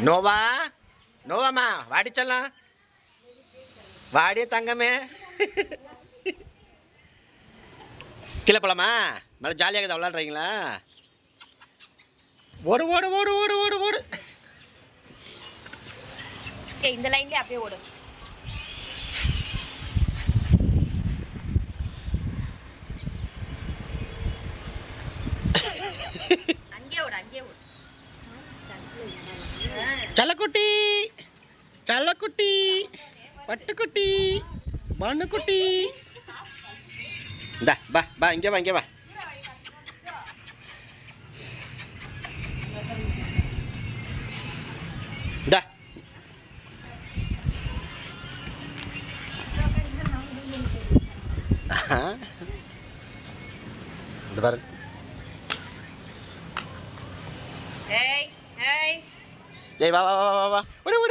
நோவா நோவாம்மா வாடி சொல்லலாம் வாடிய தங்கமே கீழே போலாமா மேலே ஜாலியாக விளாட்றீங்களா ஓடு ஓடு ஓடு ஓடு ஓடு ஓடு இந்த லைன்லயே அப்படியே ஓடு அங்கே ஓடு அங்கே ஓடு சல்லக்குட்டி சல்லக்குட்டி பட்டுக்குட்டி பண்ணுக்குட்டி இந்தா பா பா இங்கே வா இங்கே வா இந்தா இந்த பாரு ஏய் ஏய் ஏய் வா வா வா வா வா ஓடு ஓடு